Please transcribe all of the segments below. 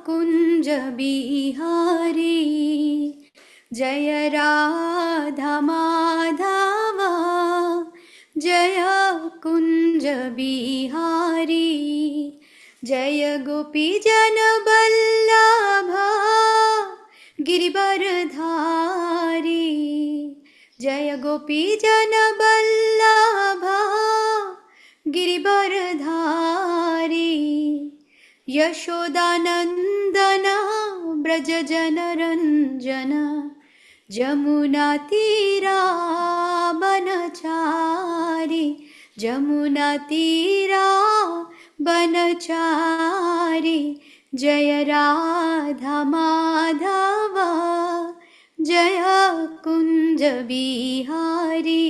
कुंज बिहारी जय राधा माधव जय कुंज बिहारी जय गोपी जन बल्लभा गिरिवरधारी जय गोपी जन बल्लभा गिरिवरधारी यशोदानंदन ब्रज जन रंजन जमुना तीरा बनचारी जमुना तीरा बनचारी जय राधा माधव जय कुंज बिहारी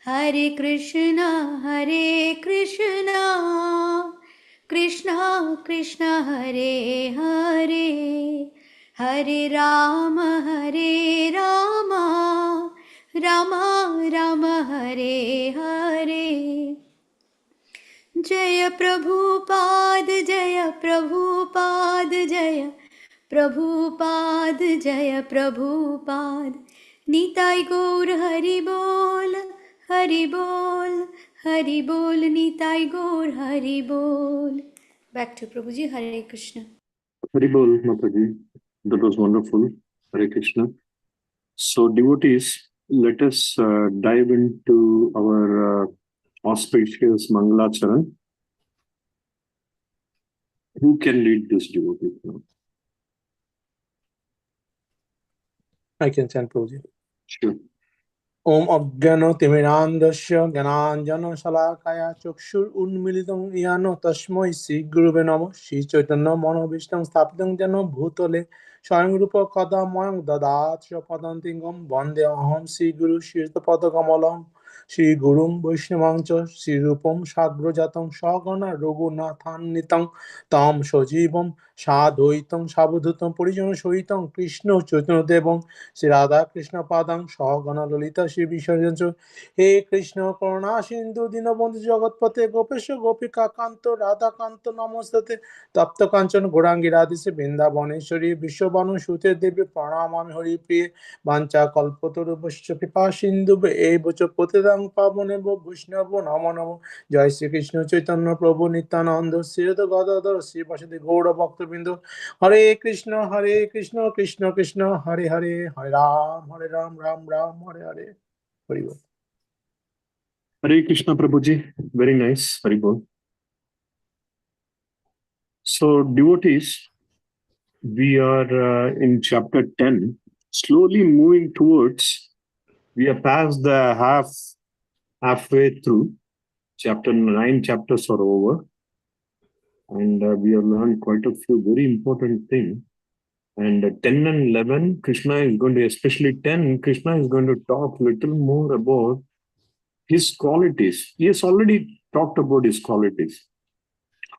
हरे कृष्ण कृष्ण कृष्ण हरे हरे हरे राम राम राम हरे हरे जय प्रभुपाद जय प्रभुपाद जय प्रभुपाद जय प्रभुपाद निताई गौर हरि बोल हरि बोल हरि बोल निताई गौर हरि बोल. Back to Prabhuji. Hare Krishna. Hari Bol, Mataji. That was wonderful. Hare Krishna. So, devotees, let us dive into our auspicious Mangalacharan. Who can lead this devotee now? I can chant, Prabhuji. Sure. Om Abhyano Timirandasya Gyananjana Salakaya Chukshur Unmilitam Yano Tashmoi Sri Gurube Namo Shri Chaitanya Mano Vishtam Sthapitam Jano Bhutale Swayangrupa Kadamayam Dadat Padantingam Vande Aham Sri Guru Shirta Padakamalam Shri Gurum Vaishnavancha Shri Rupam Shagrajatam Shagana Raghunathan Nitam Tam Shojivam Sadhoitam Sabudhutam Purijana Shoitam Krishna Chaitanya Devam Shri Radha Krishna Padam Shagana Lalita Shri Visharjancho He Krishna Karuna Sindhu Dinabandhu Jagatpate Gopesha Gopika Kanto Radha Kanto Namastate Tapta Kanchan Gorangi Radhise Vrindavaneshwari Vishwabhanu Shute Devi Pranamami Hari Priye Vancha Kalpataru Vasya Kripa Sindhu Evacha Patidang Pavanevo Vaishnavo Namo Namo Jai Shri Krishna Chaitanya Prabhu Nityananda Sri Gadadhar Sri Vasudeva Gaura Bhakta Bindu Hare Krishna Krishna Krishna Hare Hare Hare Ram Ram Ram Hare Hare. Very good. Hare Krishna Prabhuji. Very nice. Hari Bol. So, devotees, we are in chapter 10, slowly moving towards, we are past the halfway through. Chapter 9 chapters are over. And we have learned quite a few very important things. And 10 and 11, Krishna is going to, especially 10, Krishna is going to talk a little more about his qualities. He has already talked about his qualities.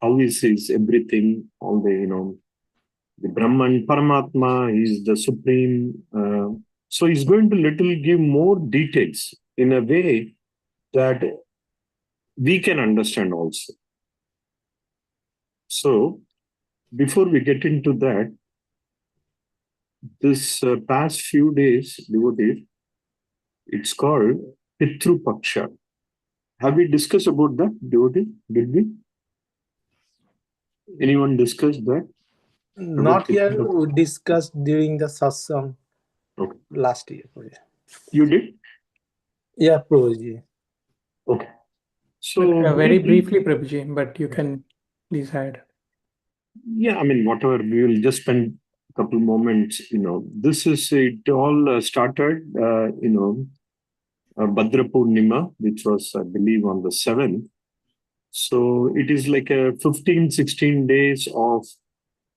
How he sees everything, all the Brahman, Paramatma, he is the supreme. So he's going to little give more details in a way that we can understand also. So before we get into that, this past few days, devotees, it's called Pitru Paksha. Have we discussed about that, devotee? Did we? Anyone discussed that? Not here, we discussed during the satsang last year. You did? Yeah, Prabhuji. Okay. So very briefly, Prabhuji, but you can please add. Yeah, I mean, whatever, we will just spend a couple moments, this is, it all started, Bhadra Purnima, which was, I believe, on the 7th. So it is like a 15, 16 days of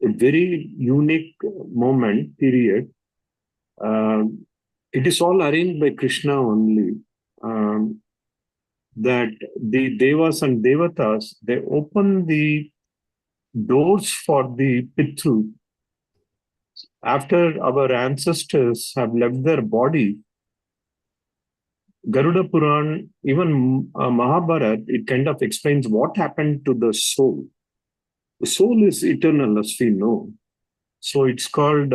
a very unique moment, period. It is all arranged by Krishna only. That the Devas and Devatas, they open the doors for the Pitru. After our ancestors have left their body, Garuda Puran, even Mahabharata, it kind of explains what happened to the soul. The soul is eternal, as we know. So it's called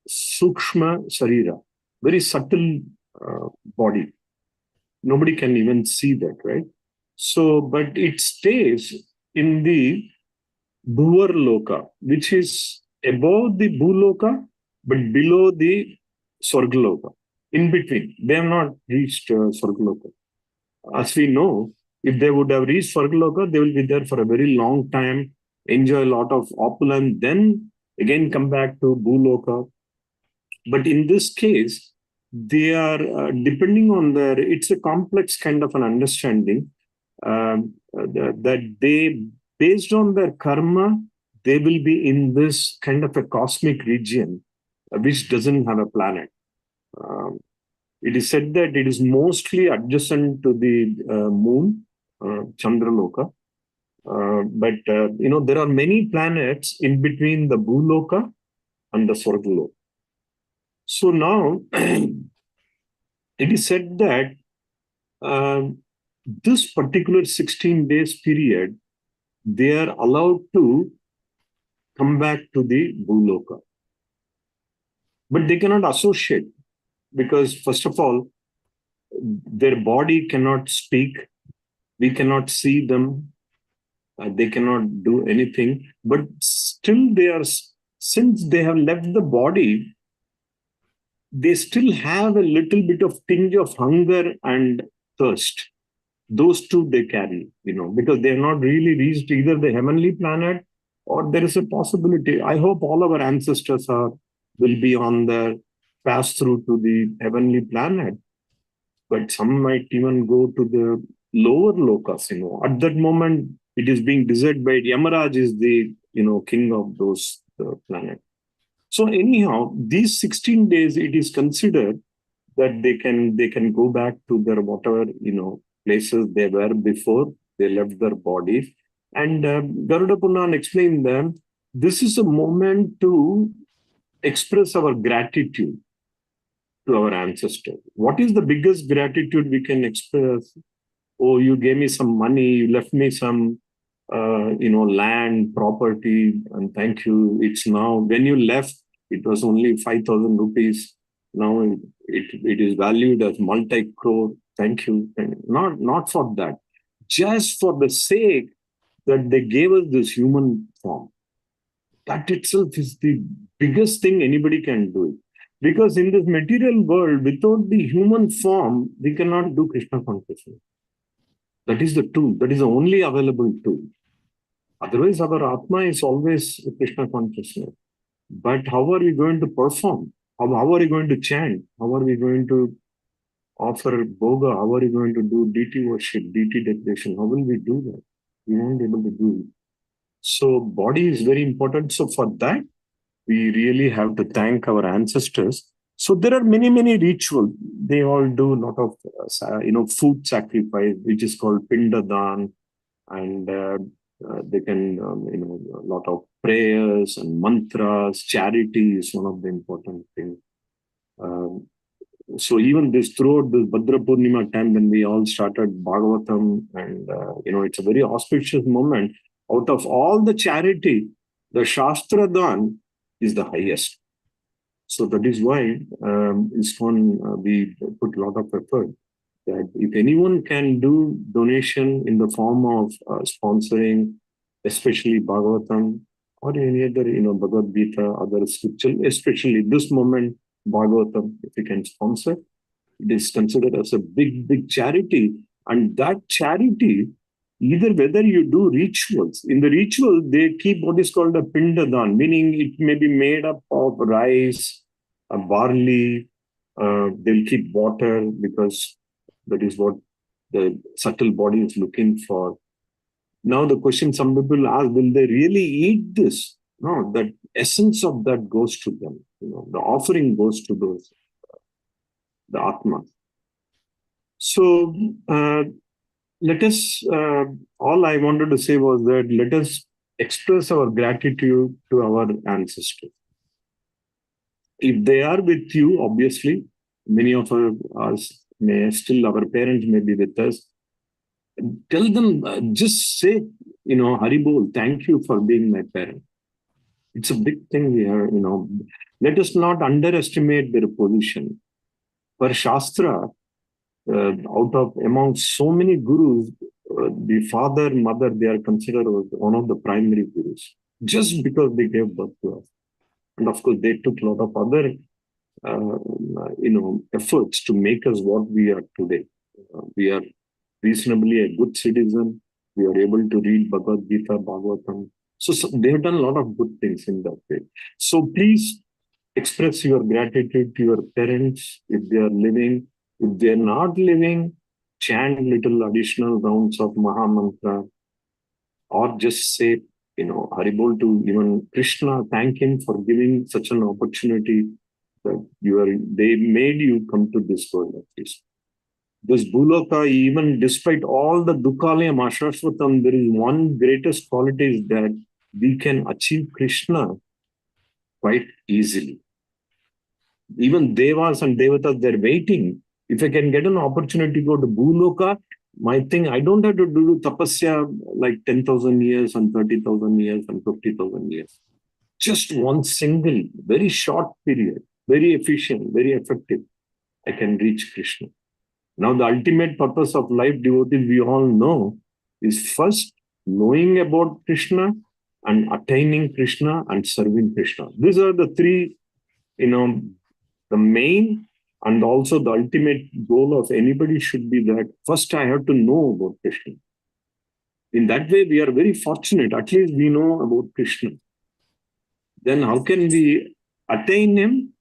Sukshma Sarira, very subtle body. Nobody can even see that, right? So, but it stays in the Bhuvar Loka, which is above the Bhuloka, but below the Swargaloka, in between. They have not reached Swargaloka. As we know, if they would have reached Swargaloka, they will be there for a very long time, enjoy a lot of opulence, then again come back to Bhuloka. But in this case, they are depending on their, it's a complex kind of an understanding that they, based on their karma, they will be in this kind of a cosmic region which doesn't have a planet. It is said that it is mostly adjacent to the moon, Chandraloka. But there are many planets in between the Bhuloka and the Swargaloka. So now it is said that this particular 16 days period, they are allowed to come back to the Bhuloka. But they cannot associate because, first of all, their body cannot speak. We cannot see them. They cannot do anything. But still they are, since they have left the body, they still have a little bit of tinge of hunger and thirst. Those two they carry, because they have not really reached either the heavenly planet or there is a possibility. I hope all our ancestors will be on their pass through to the heavenly planet, but some might even go to the lower lokas. At that moment, it is being decided by Yamaraj is the king of those planets. So anyhow, these 16 days, it is considered that they can go back to their whatever places they were before they left their bodies. And Garuda Puran explained them, this is a moment to express our gratitude to our ancestors. What is the biggest gratitude we can express? Oh, you gave me some money, you left me some land, property, and thank you. It's now, when you left, it was only 5,000 rupees. Now it is valued as multi-crore. Thank you. And not for that, just for the sake that they gave us this human form. That itself is the biggest thing anybody can do. Because in this material world, without the human form, we cannot do Krishna consciousness. That is the tool. That is the only available tool. Otherwise, our Atma is always Krishna consciousness. But how are we going to perform? How are we going to chant? How are we going to offer bhoga? How are we going to do deity worship, deity declaration? How will we do that? We won't be able to do it. So body is very important. So for that, we really have to thank our ancestors. So there are many, many rituals. They all do a lot of, food sacrifice, which is called Pindadan. And they can, a lot of prayers and mantras. Charity is one of the important things. So even this, throughout this Bhadra Purnima time, when we all started Bhagavatam, and it's a very auspicious moment. Out of all the charity, the Shastra Dan is the highest. So that is why we put a lot of effort that if anyone can do donation in the form of sponsoring, especially Bhagavatam or any other, Bhagavad Gita, other scripture, especially this moment, Bhagavatam, if you can sponsor, it is considered as a big, big charity. And that charity, either whether you do rituals, in the ritual, they keep what is called a pindadan, meaning it may be made up of rice, barley, they'll keep water because that is what the subtle body is looking for. Now the question some people ask, will they really eat this? No, that essence of that goes to them. The offering goes to those, the Atma. So let us, all I wanted to say was that let us express our gratitude to our ancestors. If they are with you, obviously, many of us may still, our parents may be with us. Tell them, just say, Haribol, thank you for being my parent. It's a big thing here, Let us not underestimate their position. For Shastra, among so many gurus, the father, mother, they are considered one of the primary gurus, just because they gave birth to us. And of course, they took a lot of other, efforts to make us what we are today. We are reasonably a good citizen. We are able to read Bhagavad Gita, Bhagavatam. So they have done a lot of good things in that way. So please express your gratitude to your parents if they are living. If they are not living, chant little additional rounds of Maha Mantra, or just say, Haribol to even Krishna, thank him for giving such an opportunity that they made you come to this world at least. This Bhuloka, even despite all the Dukkalayam Ashashvatam, there is one greatest quality is that we can achieve Krishna quite easily. Even Devas and Devatas, they're waiting. If I can get an opportunity to go to Bhuloka, my thing, I don't have to do tapasya like 10,000 years and 30,000 years and 50,000 years. Just one single, very short period, very efficient, very effective, I can reach Krishna. Now, the ultimate purpose of life, devotees, we all know, is first knowing about Krishna and attaining Krishna and serving Krishna. These are the three, the main and also the ultimate goal of anybody should be that first I have to know about Krishna. In that way, we are very fortunate. At least we know about Krishna. Then how can we attain him?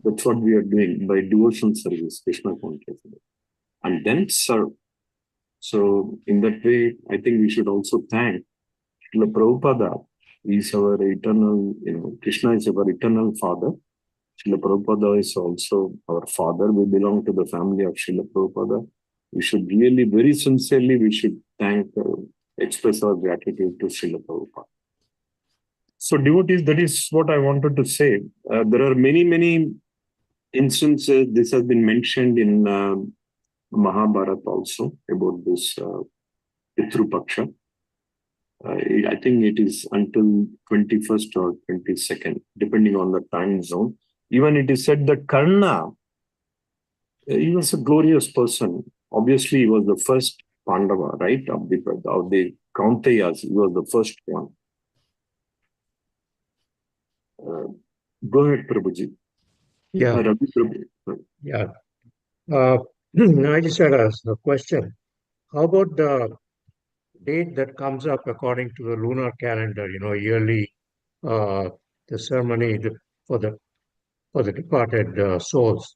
That's what we are doing by devotional service, Krishna consciousness. And then serve. So in that way, I think we should also thank Srila Prabhupada. He's our eternal, Krishna is our eternal father. Srila Prabhupada is also our father. We belong to the family of Srila Prabhupada. We should really, very sincerely, we should express our gratitude to Srila Prabhupada. So devotees, that is what I wanted to say. There are many, many instances. This has been mentioned in Mahabharata also about this Pitru Paksha. I think it is until 21st or 22nd, depending on the time zone. Even it is said that Karna, he was a glorious person. Obviously, he was the first Pandava, right? Of the Kaunteyas, he was the first one. Go ahead, Prabhuji. Yeah. Ravi Prabhu. Yeah. I just had a question. How about the date that comes up according to the lunar calendar, yearly, the ceremony for the departed souls?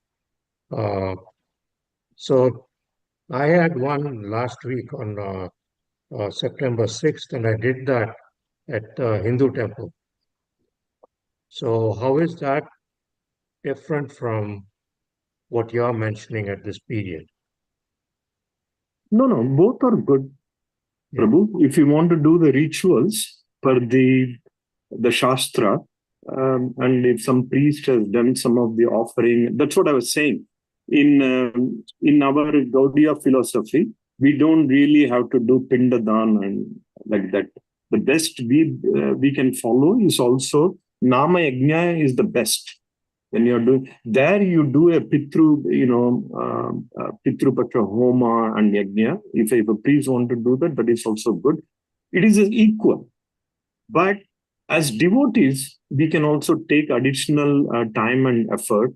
So I had one last week on September 6th, and I did that at Hindu temple. So how is that different from what you're mentioning at this period? No, both are good. Yeah. Prabhu, if you want to do the rituals per the Shastra, and if some priest has done some of the offering, that's what I was saying. In our Gaudiya philosophy, we don't really have to do Pindadan and like that. The best we can follow is also Nama Yajna is the best. When you're doing there, you do a Pitru, Pitru Paksha Homa and Yajna. If a priest want to do that, that is also good. It is equal. But as devotees, we can also take additional time and effort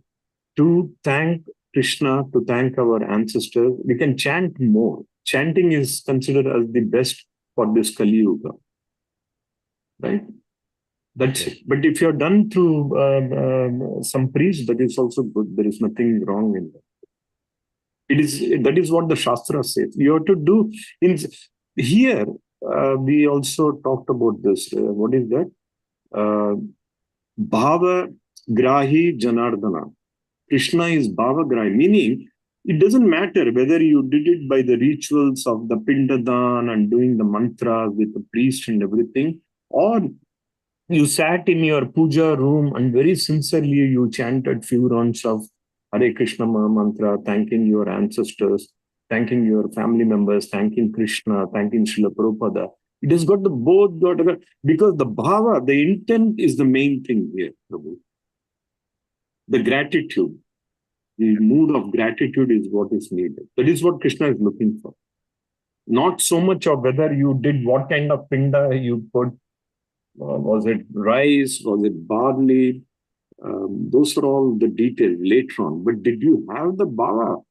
to thank Krishna, to thank our ancestors. We can chant more. Chanting is considered as the best for this Kali Yuga. Right? That's it. But if you're done through some priest, that is also good. There is nothing wrong in that. That is what the Shastra says. You have to do here. We also talked about this. What is that? Bhava Grahi Janardana. Krishna is Bhava Grahi, meaning it doesn't matter whether you did it by the rituals of the Pindadan and doing the mantras with the priest and everything, or you sat in your puja room and very sincerely you chanted few rounds of Hare Krishna Maha Mantra, thanking your ancestors. thanking your family members, thanking Krishna, thanking Srila Prabhupada. It has got the both got because the bhava, the intent is the main thing here, Prabhu. The gratitude, the mood of gratitude is what is needed. That is what Krishna is looking for. Not so much of whether you did what kind of pinda you put. Was it rice? Was it barley? Those are all the details later on. But did you have the bhava?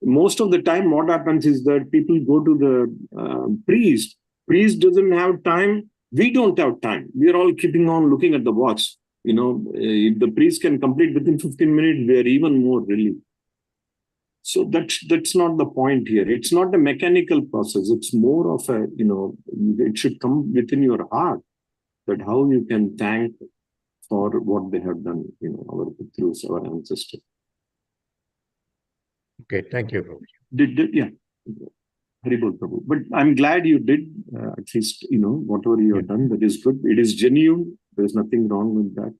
Most of the time, what happens is that people go to the priest. Priest doesn't have time. We don't have time. We are all keeping on looking at the watch. If the priest can complete within 15 minutes, we are even more relieved. So that's not the point here. It's not a mechanical process. It's more of a, it should come within your heart that how you can thank for what they have done, our Pitrus, our ancestors. Okay, thank you. Yeah. Haribol Prabhu. But I'm glad you did, at least, whatever you have done, that is good. It is genuine. There's nothing wrong with that.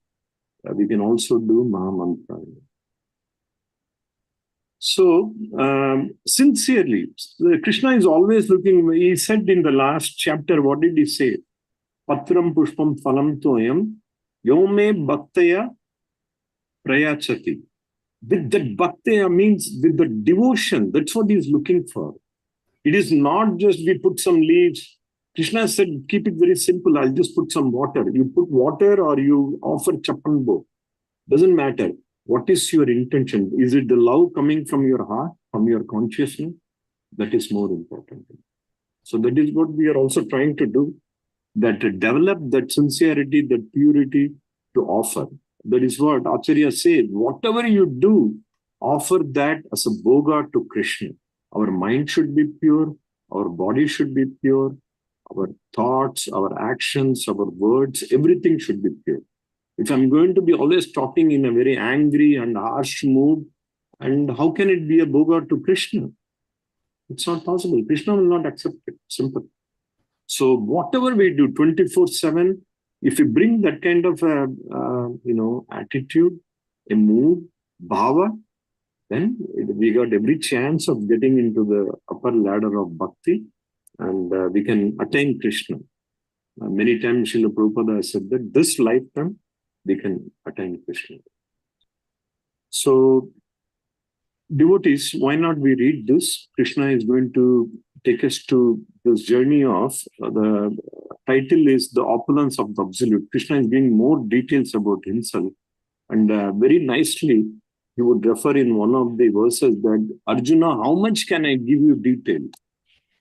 We can also do Mahamantra. So, sincerely, Krishna is always looking, he said in the last chapter, what did he say? Patram pushpam phalam toyam yome bhaktaya prayachati. With that bhaktaya means with the devotion, that's what he's looking for. It is not just we put some leaves. Krishna said, keep it very simple. I'll just put some water. You put water or you offer chapanbo. Doesn't matter. What is your intention? Is it the love coming from your heart, from your consciousness? That is more important. So that is what we are also trying to do, that to develop that sincerity, that purity to offer. That is what Acharya said. Whatever you do, offer that as a bhoga to Krishna. Our mind should be pure. Our body should be pure. Our thoughts, our actions, our words, everything should be pure. If I'm going to be always talking in a very angry and harsh mood, and how can it be a bhoga to Krishna? It's not possible. Krishna will not accept it. Simple. So whatever we do 24/7, if we bring that kind of attitude, a mood, bhava, then we got every chance of getting into the upper ladder of bhakti, and we can attain Krishna. Many times Srila Prabhupada has said that this lifetime, they can attain Krishna. So, devotees, why not we read this? Krishna is going to take us to this journey of, the title is The Opulence of the Absolute. Krishna is giving more details about himself. And very nicely, he would refer in one of the verses that, Arjuna, how much can I give you detail?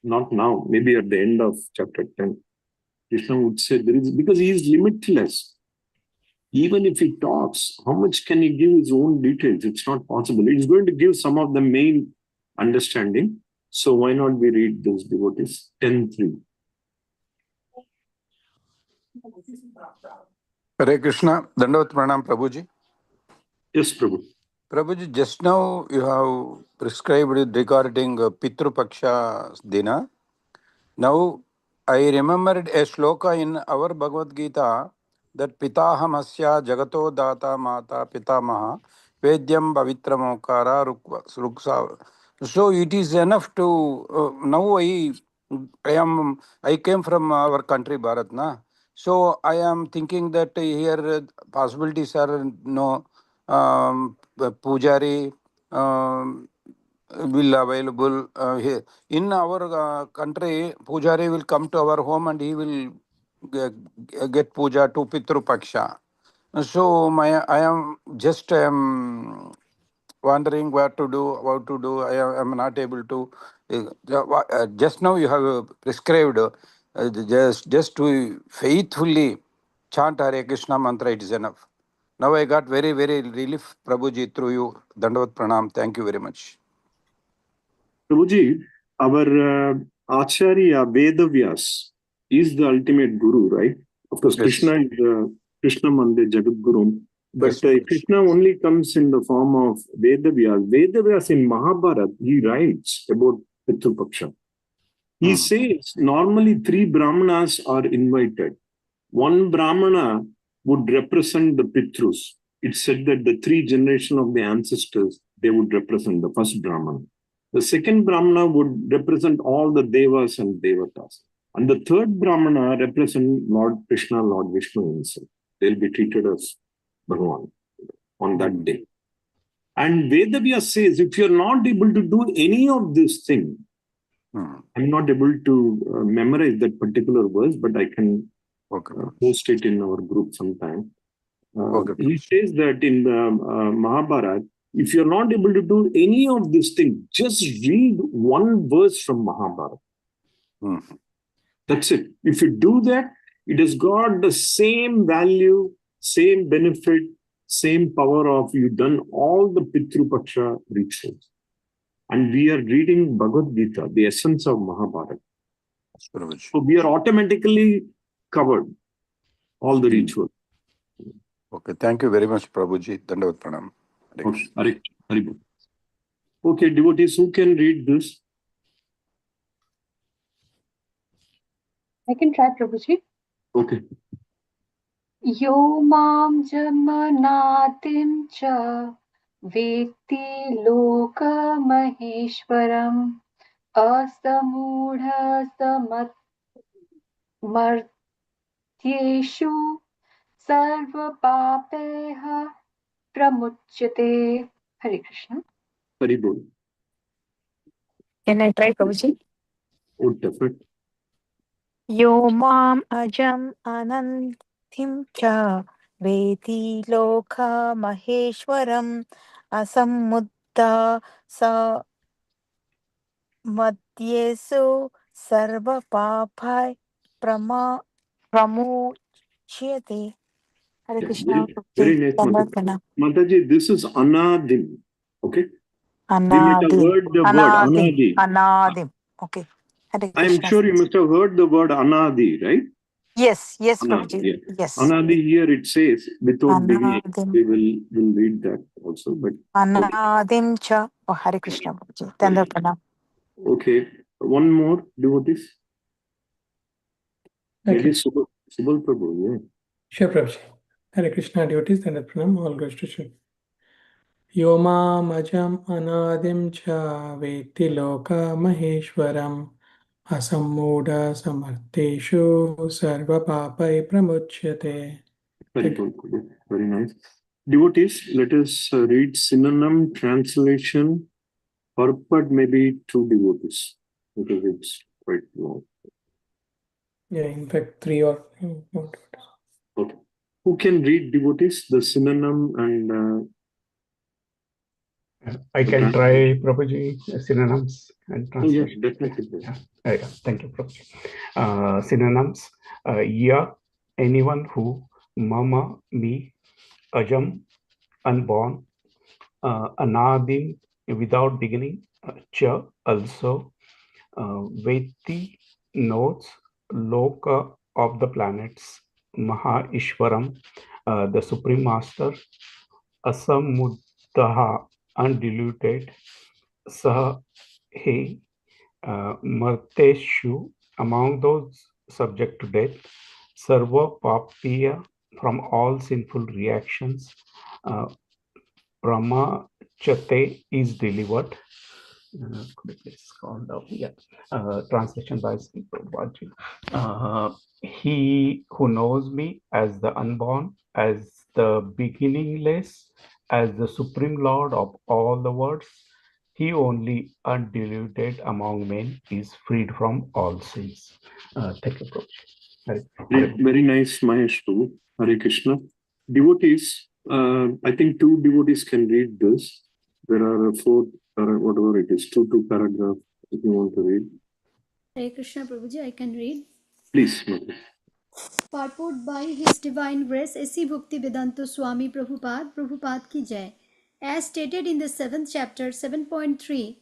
Not now, maybe at the end of chapter 10. Krishna would say, because he is limitless. Even if he talks, how much can he give his own details? It's not possible. He's going to give some of the main understanding. So why not we read those devotees? 10:3. Hare Krishna, Dandavat Pranam Prabhuji. Yes, Prabhu. Prabhuji, just now you have prescribed regarding Pitru Paksha Dina. Now, I remembered a sloka in our Bhagavad Gita that Pitahamasya Jagato Data Mata Pitamaha Vedyam Pavitramokara Ruksa. So it is enough to, now I came from our country, Bharat, na? So I am thinking that here possibilities are Pujari, will available here. In our country, Pujari will come to our home and he will get puja to Pitru Paksha. So I am just wondering what to do, how to do. I am not able to. Just now you have prescribed just to faithfully chant Hare Krishna mantra, it is enough. Now I got very, very relief, Prabhuji, through you. Dandavat Pranam. Thank you very much. Prabhuji, our Acharya Vedavyas is the ultimate guru, right? Of course, Yes. Krishna is Krishna Mande Jagat Guru. But Yes. Krishna only comes in the form of Vedavyas. Vedavyas in Mahabharata, he writes about Pitru Paksha. He says normally 3 Brahmanas are invited. One Brahmana would represent the Pitrus. It said that the 3 generations of the ancestors, they would represent the first Brahmana. The second Brahmana would represent all the Devas and Devatas. And the third Brahmana represent Lord Krishna, Lord Vishnu himself. They'll be treated as Bhagavan on that day. And Vedavyas says, if you're not able to do any of this thing, I'm not able to memorize that particular verse, but I can post it in our group sometime. He says that in the Mahabharata, if you're not able to do any of this thing, just read one verse from Mahabharata. That's it. If you do that, it has got the same value, same benefit, same power of you've done all the Pitru Paksha rituals. And we are reading Bhagavad Gita, the essence of Mahabharata. So we are automatically covered all the rituals. Okay, thank you very much, Prabhuji. Dandavat Pranam. Okay, okay, devotees, who can read this? I can try, Prabhuji. Okay. Yo mam jamanatim cha veti loka maheshwaram asamudha samat martyeshu sarva papeha pramuchyate. Hare Krishna. Very good. Can I try, Prabhuji? Oh, definitely. Yo mam ajam anantim cha veti loka maheshwaram asammutta sa madhyesu sarva papai pramuchyate. Hare Krishna. Very nice, Mataji. Mataji, this is Anadim. Okay? We might have heard the word Anadi. Anadim. Okay. Hare I am Krishna. sure you must have heard the word Anadi, right? Yes, Anadi, Prabhuji. yeah. Yes. Anadi here it says, without beginning. Anadim. We will read that also. But Anadim cha. Oh, Hare Krishna, Prabhuji. Dandavat Pranam. okay. One more, devotees. Maybe Subal Prabhu, yeah. Sure, Prabhuji. Hare Krishna, devotees, Dandavat Pranam. All goes to Shiv. Yo mam ajam anadim cha veti loka maheshwaram asammudha samarteshu sarva papai pramuchyate. Very good. Very nice. Devotees, let us read synonym translation. Purport maybe two devotees because it's quite long. Yeah, in fact, 3 or more. Okay. Who can read, devotees, the synonym and I can try, Prabhuji, synonyms and translation. Oh, yeah, definitely. Yeah. Thank you, Prabhuji. Synonyms, ya, anyone who, mama, me, ajam, unborn, anadim, without beginning, cha, also, veti, knows, loka, of the planets, maha ishwaram, the supreme master, asamuddaha, undiluted, Sah he Marteshu, among those subject to death, Sarva Papiya, from all sinful reactions, Brahmachate is delivered. Could you please scroll down? Yeah. Translation by Sri Prabhupada. He who knows me as the unborn, as the beginningless, as the supreme Lord of all the worlds, he only undiluted among men is freed from all sins. Thank you, Prabhupada. Very nice, Mahesh. Hare Krishna. Devotees, I think two devotees can read this. There are four, whatever it is, two paragraphs if you want to read. Hare Krishna Prabhuji, I can read. Please. Purport by His Divine Grace A.C. Bhakti Vedanta Swami Prabhupada ki jai. As stated in the 7th chapter, 7.3,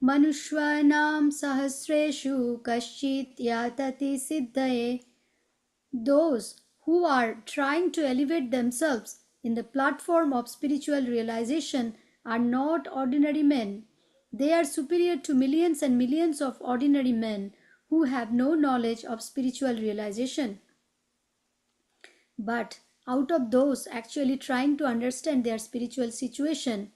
Manushvanam sahasreshu kaschit yatati siddhaye. Those who are trying to elevate themselves in the platform of spiritual realization are not ordinary men. They are superior to millions and millions of ordinary men who have no knowledge of spiritual realization. But out of those actually trying to understand their spiritual situation,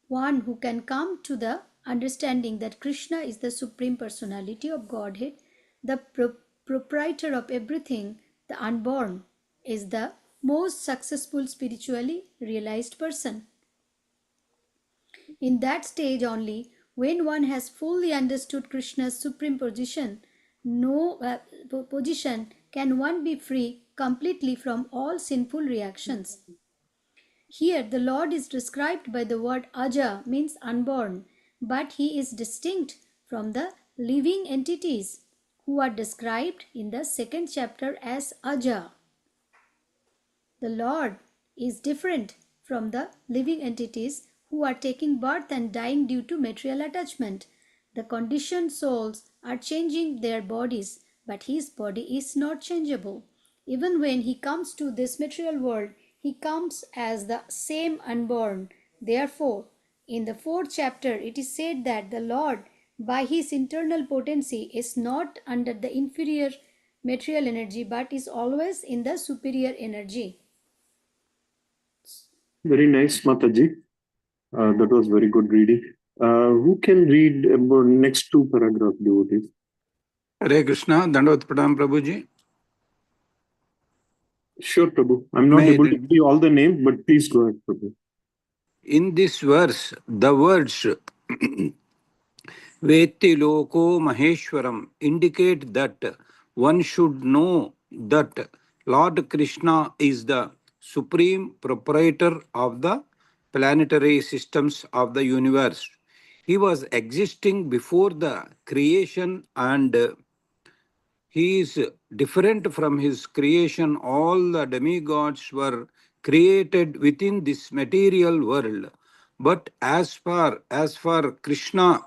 one who can come to the understanding that Krishna is the Supreme Personality of Godhead, the proprietor of everything, the unborn, is the most successful spiritually realized person. In that stage only, when one has fully understood Krishna's supreme position, no position, can one be free completely from all sinful reactions. Here, the Lord is described by the word Aja, means unborn, but he is distinct from the living entities who are described in the second chapter as Aja. The Lord is different from the living entities who are taking birth and dying due to material attachment. The conditioned souls are changing their bodies, but his body is not changeable. Even when he comes to this material world, he comes as the same unborn. Therefore, in the fourth chapter, it is said that the Lord, by his internal potency, is not under the inferior material energy but is always in the superior energy. Very nice, Mataji. That was very good reading. Who can read about next two paragraph, devotees? Hare Krishna, Dandavat Pradam Prabhuji. Sure, Prabhu. I'm not May able to see all the names, but please go ahead, Prabhu. in this verse, the words Veti Loko Maheshwaram indicate that one should know that Lord Krishna is the supreme proprietor of the planetary systems of the universe. He was existing before the creation and he is different from his creation. All the demigods were created within this material world. But as far as Krishna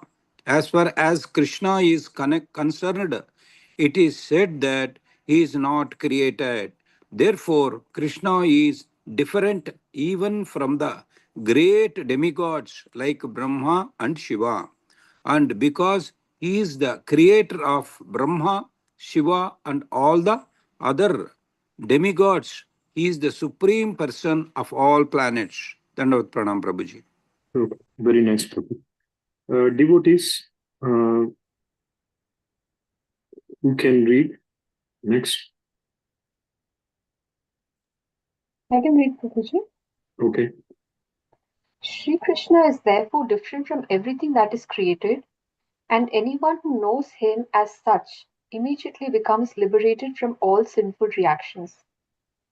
is concerned, it is said that he is not created. Therefore, Krishna is different even from the great demigods like Brahma and Shiva. And because he is the creator of Brahma, Shiva, and all the other demigods, he is the supreme person of all planets. Dandavat Pranam Prabhuji. Okay. Very nice, Prabhu. Devotees, who can read next? I can read, Prabhuji. Okay. Sri Krishna is therefore different from everything that is created, and anyone who knows him as such immediately becomes liberated from all sinful reactions.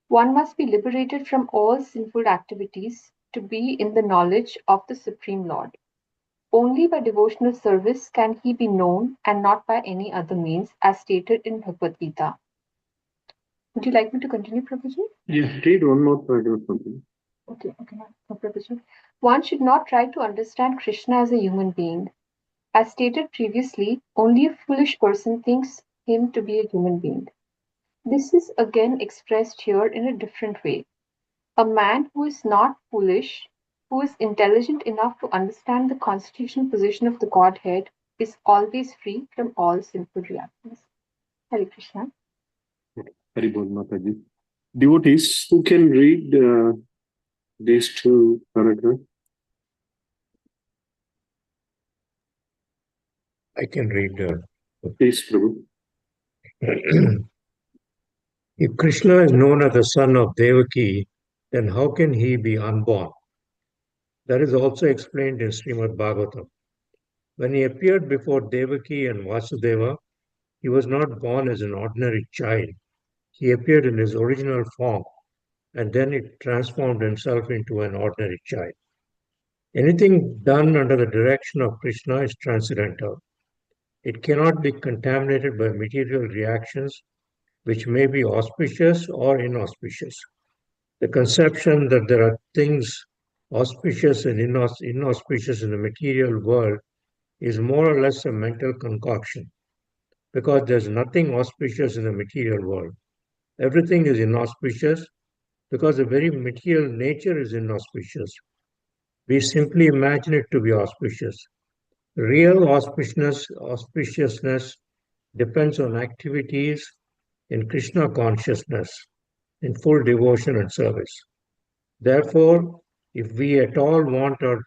One must be liberated from all sinful activities to be in the knowledge of the Supreme Lord. Only by devotional service can he be known and not by any other means, as stated in Bhagavad Gita. Would you like me to continue, Prabhuji? Yeah, read one more paragraph, Prabhu. Okay, no, Prabhuji. One should not try to understand Krishna as a human being. As stated previously, only a foolish person thinks him to be a human being. This is again expressed here in a different way. A man who is not foolish, who is intelligent enough to understand the constitutional position of the Godhead, is always free from all sinful reactions. Hare Krishna. Very good, Mataji. Devotees, who can read these two paragraphs? I can read. Please, Prabhu. If Krishna is known as the son of Devaki, then how can he be unborn? That is also explained in Srimad Bhagavatam. When he appeared before Devaki and Vasudeva, he was not born as an ordinary child. He appeared in his original form, and then he transformed himself into an ordinary child. Anything done under the direction of Krishna is transcendental. It cannot be contaminated by material reactions, which may be auspicious or inauspicious. The conception that there are things auspicious and inauspicious in the material world is more or less a mental concoction, because there's nothing auspicious in the material world. Everything is inauspicious because the very material nature is inauspicious. We simply imagine it to be auspicious. Real auspiciousness depends on activities in Krishna consciousness, in full devotion and service. Therefore, if we at all want our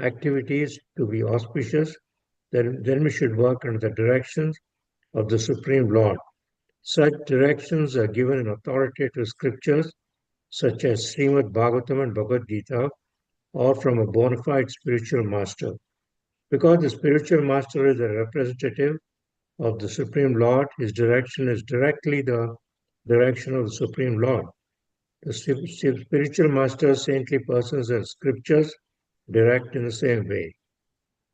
activities to be auspicious, then we should work under the directions of the Supreme Lord. Such directions are given in authoritative scriptures such as Srimad Bhagavatam and Bhagavad Gita, or from a bona fide spiritual master. Because the spiritual master is a representative of the Supreme Lord, his direction is directly the direction of the Supreme Lord. The spiritual masters, saintly persons, and scriptures direct in the same way.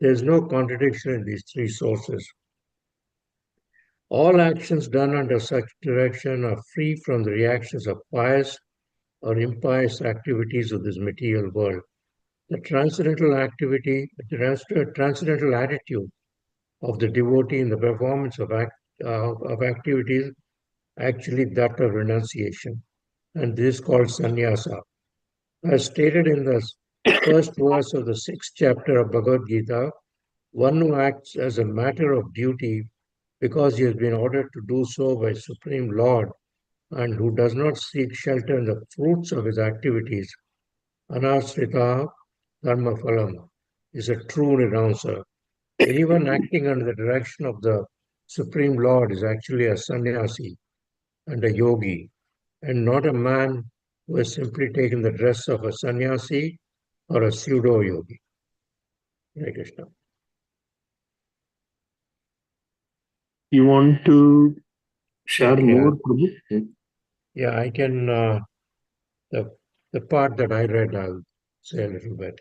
There is no contradiction in these three sources. All actions done under such direction are free from the reactions of pious or impious activities of this material world. The transcendental activity, the transcendental attitude of the devotee in the performance of activities, actually that of renunciation, and this is called sannyasa. As stated in the first verse of the 6th chapter of Bhagavad Gita, one who acts as a matter of duty because he has been ordered to do so by Supreme Lord and who does not seek shelter in the fruits of his activities, anasrita dharma phalam, is a true renouncer. Anyone acting under the direction of the Supreme Lord is actually a sannyasi and a yogi, and not a man who has simply taken the dress of a sannyasi or a pseudo yogi. Hare Krishna. You want to share Yeah. more, Prabhu? Yeah, I can. The part that I read, I'll say a little bit.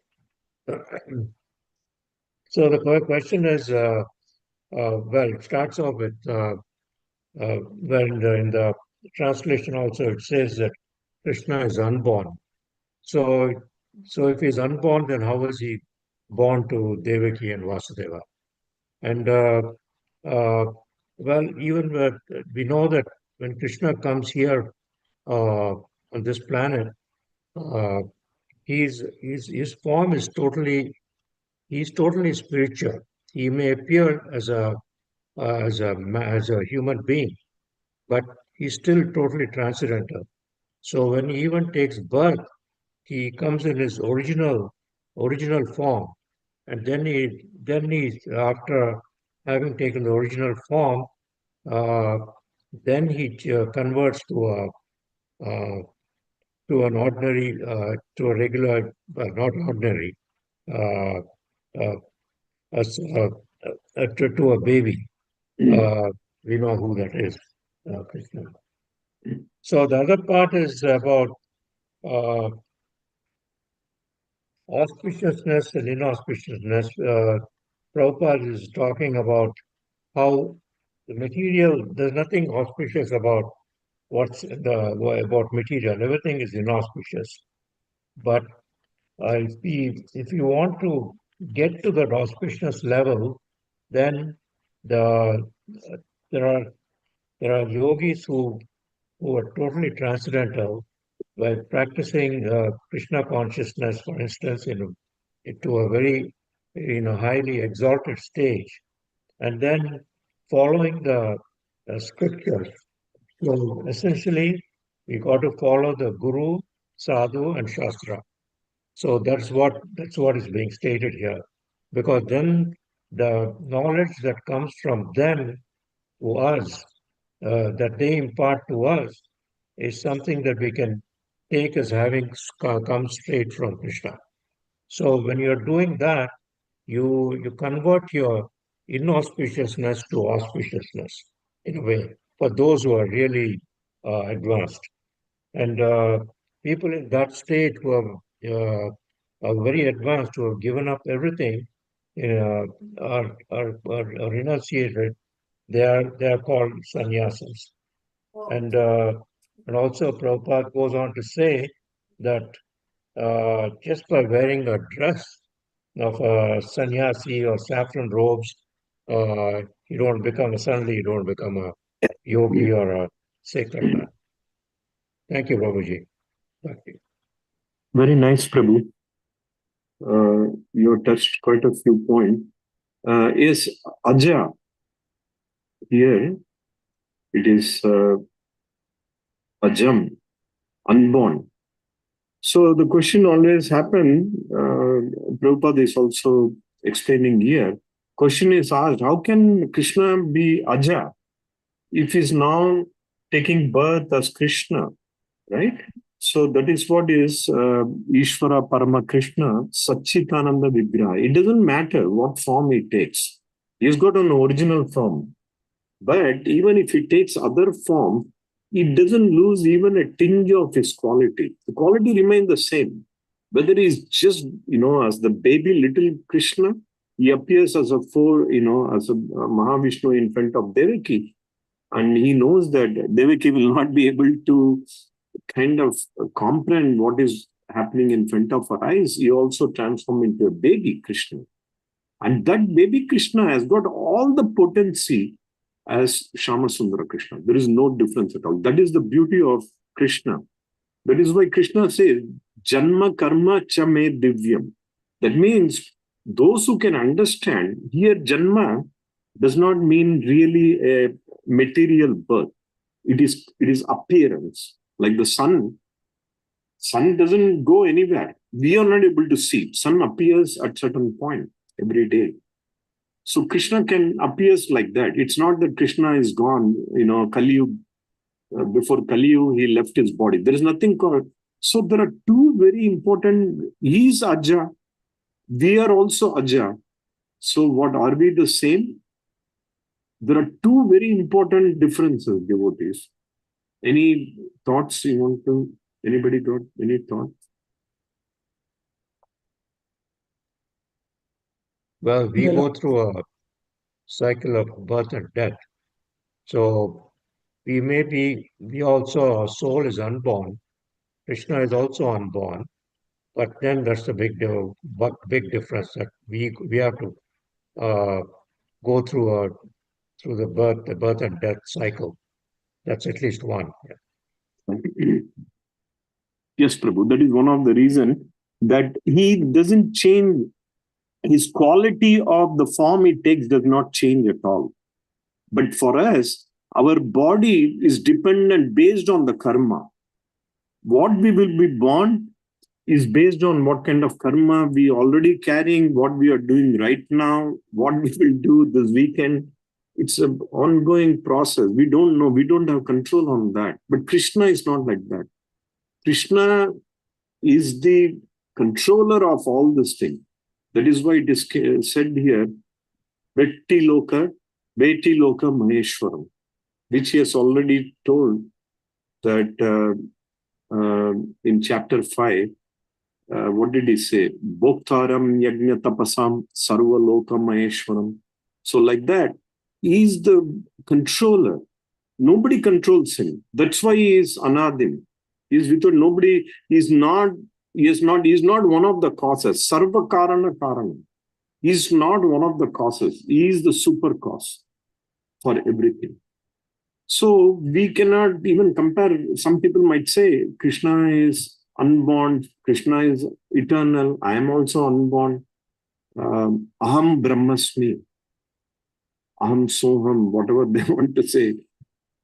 So the question is, well, it starts off with in the translation also it says that Krishna is unborn. So if he's unborn, then how was he born to Devaki and Vasudeva? And well, even we know that when Krishna comes here on this planet, uh, his form is he's totally spiritual. He may appear as a human being, but he's still totally transcendental. So when he even takes birth, he comes in his original form, and then he after having taken the original form, uh, then he converts to an ordinary to a regular, not ordinary, uh, uh, as, to a baby. We know who that is, Krishna. So the other part is about uh, auspiciousness and inauspiciousness. Prabhupada is talking about how the material, there's nothing auspicious about about material. Everything is inauspicious. But if you want to get to that auspicious level, then the there are yogis who are totally transcendental by practicing Krishna consciousness, for instance, into a very highly exalted stage, and then following the scriptures. So essentially, we got to follow the Guru, Sadhu, and Shastra. So that's what is being stated here, because then the knowledge that comes from them to us, that they impart to us, is something that we can take as having come straight from Krishna. So when you're doing that, you convert your inauspiciousness to auspiciousness in a way for those who are really advanced. And people in that state who are very advanced, who have given up everything, are renunciated. They are called sannyasins. And also Prabhupada goes on to say that just by wearing a dress of a sannyasi or saffron robes, suddenly you don't become a yogi or a Sikh like that. Thank you, Babuji. Thank you. Very nice, Prabhu. You touched quite a few points. Is Aja here? It is Ajam, unborn. So the question always happen, Prabhupada is also explaining here, question is asked, how can Krishna be Aja if he's now taking birth as Krishna, right? So that is what is Ishvara Parama Krishna, Satchitananda Vigraha. It doesn't matter what form he takes. He's got an original form. But even if he takes other form, it doesn't lose even a tinge of his quality. The quality remains the same. Whether he's just, as the baby little Krishna, he appears as as a Mahavishnu in front of Devaki. And he knows that Devaki will not be able to kind of comprehend what is happening in front of her eyes. He also transforms into a baby Krishna. And that baby Krishna has got all the potency as Shama Sundara Krishna. There is no difference at all. That is the beauty of Krishna. That is why Krishna says, Janma Karma Cha Me Divyam. That means those who can understand, here Janma does not mean really a material birth. It is appearance. Like the sun doesn't go anywhere. We are not able to see. Sun appears at certain point every day. So Krishna can appears like that. It's not that Krishna is gone, Kali Yuga. Before Kali Yuga, he left his body. There is nothing called. So there are two very important. He is Aja. We are also Aja. So what are we the same? There are two very important differences, devotees. Any thoughts you want to? Anybody got any thoughts? Well, we go through a cycle of birth and death. So we also, our soul is unborn. Krishna is also unborn. But then that's the big difference that we have to uh, go through the birth and death cycle. That's at least one. Yes, Prabhu. That is one of the reasons that he doesn't change. His quality of the form he takes does not change at all. But for us, our body is dependent based on the karma. What we will be born is based on what kind of karma we already carrying, what we are doing right now, what we will do this weekend. It's an ongoing process. We don't know. We don't have control on that. But Krishna is not like that. Krishna is the controller of all this thing. That is why it is said here, Vetti Loka Maheshwaram, which he has already told that in chapter 5, what did he say? Bhoktaram Yajna Tapasam Sarva Loka Maheshwaram. So like that, he is the controller. Nobody controls him. That's why he is Anadim. He is without nobody. He is not one of the causes. Sarva Karana Karana. He is not one of the causes. He is the super cause for everything. So we cannot even compare. Some people might say Krishna is unborn, Krishna is eternal, I am also unborn. Aham Brahmasmi, Aham Soham, whatever they want to say.